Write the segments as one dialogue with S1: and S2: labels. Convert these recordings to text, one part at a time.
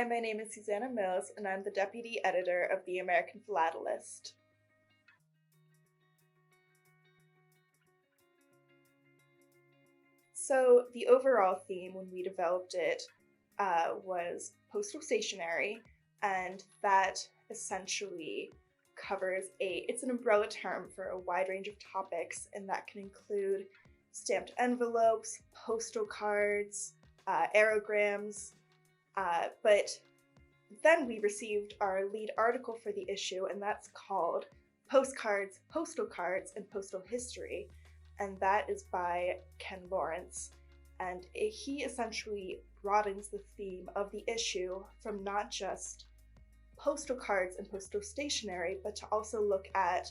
S1: Hi, my name is Susanna Mills, and I'm the deputy editor of the American Philatelist. So the overall theme when we developed it was postal stationery, and that essentially covers it's an umbrella term for a wide range of topics, and that can include stamped envelopes, postal cards, aerograms, but then we received our lead article for the issue, and that's called Postcards, Postal Cards, and Postal History, and that is by Ken Lawrence. And he essentially broadens the theme of the issue from not just postal cards and postal stationery, but to also look at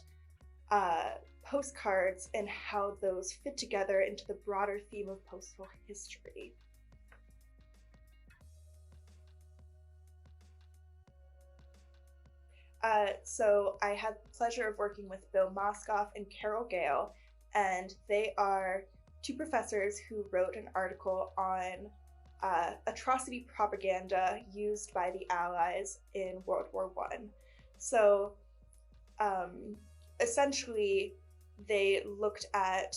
S1: postcards and how those fit together into the broader theme of postal history. So I had the pleasure of working with Bill Moskoff and Carol Gale, and they are two professors who wrote an article on atrocity propaganda used by the Allies in World War I. So essentially, they looked at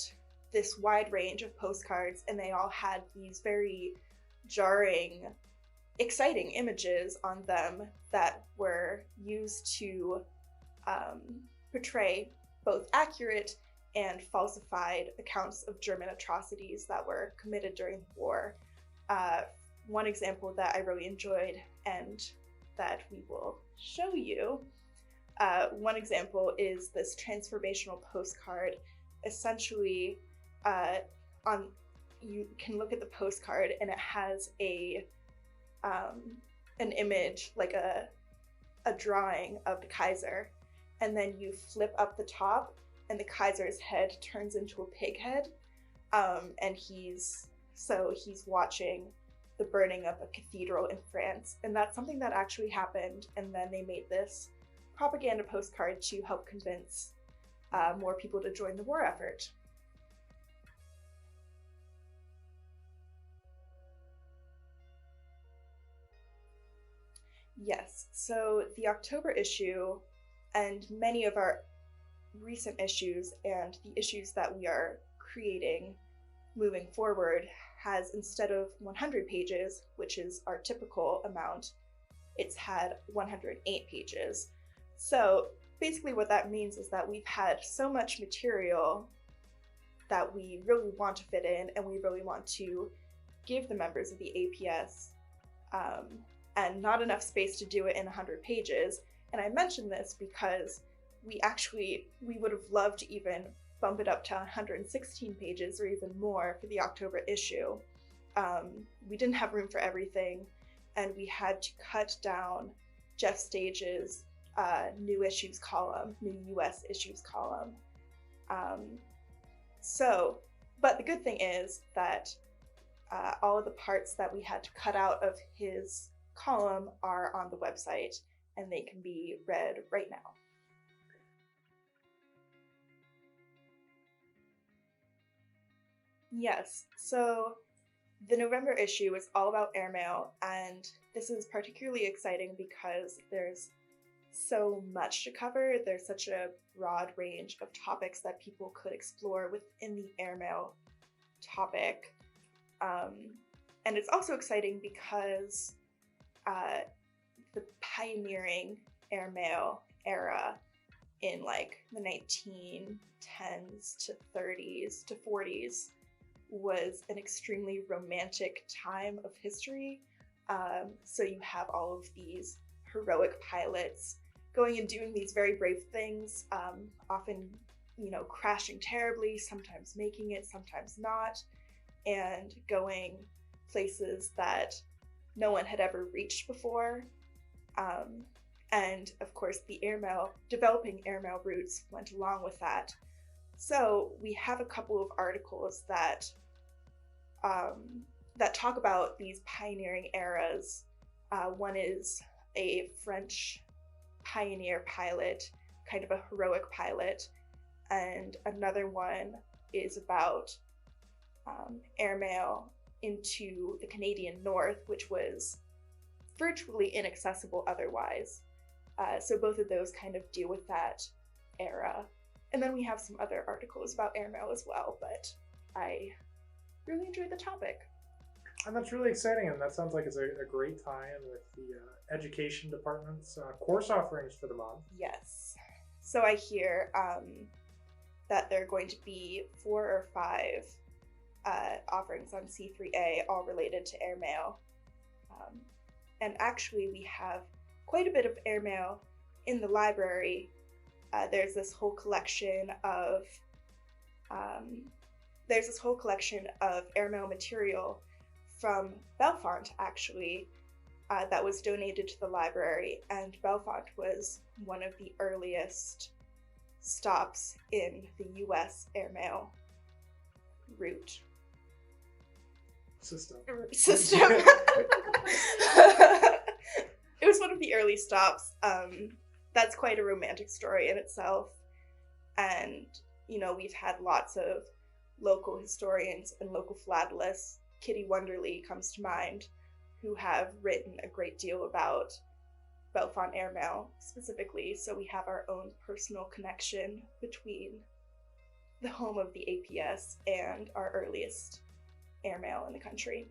S1: this wide range of postcards, and they all had these very jarring, exciting images on them that were used to portray both accurate and falsified accounts of German atrocities that were committed during the war. One example that I really enjoyed and that we will show you, one example is this transformational postcard. Essentially, you can look at the postcard and it has an image, like a drawing of the Kaiser, and then you flip up the top and the Kaiser's head turns into a pig head, and he's watching the burning of a cathedral in France, and that's something that actually happened, and then they made this propaganda postcard to help convince more people to join the war effort. Yes, so the October issue and many of our recent issues and the issues that we are creating moving forward has, instead of 100 pages, which is our typical amount, it's had 108 pages. So basically what that means is that we've had so much material that we really want to fit in, and we really want to give the members of the APS and not enough space to do it in 100 pages. And I mention this because we would have loved to even bump it up to 116 pages or even more for the October issue. We didn't have room for everything, and we had to cut down Jeff Stage's new issues column, new US issues column. But the good thing is that all of the parts that we had to cut out of his column are on the website, and they can be read right now. Yes, so the November issue is all about airmail, and this is particularly exciting because there's so much to cover. There's such a broad range of topics that people could explore within the airmail topic. And it's also exciting because the pioneering airmail era in like the 1910s to 30s to 40s was an extremely romantic time of history. So you have all of these heroic pilots going and doing these very brave things, often, crashing terribly, sometimes making it, sometimes not, and going places that no one had ever reached before. And of course, developing airmail routes went along with that. So we have a couple of articles that talk about these pioneering eras. One is a French pioneer pilot, kind of a heroic pilot, and another one is about airmail into the Canadian North, which was virtually inaccessible otherwise. So both of those kind of deal with that era. And then we have some other articles about airmail as well, but I really enjoyed the topic.
S2: And that's really exciting, and that sounds like it's a great tie-in with the education department's course offerings for the month.
S1: Yes. So I hear that there are going to be 4 or 5 offerings on C3A, all related to airmail. And actually, we have quite a bit of airmail in the library. There's this whole collection of airmail material from Bellefonte, actually, that was donated to the library, and Bellefonte was one of the earliest stops in the U.S. airmail route
S2: system.
S1: It was one of the early stops. That's quite a romantic story in itself, and we've had lots of local historians and local philatelists. Kitty Wonderly comes to mind, who have written a great deal about Bellefonte airmail specifically, so we have our own personal connection between the home of the APS and our earliest airmail in the country.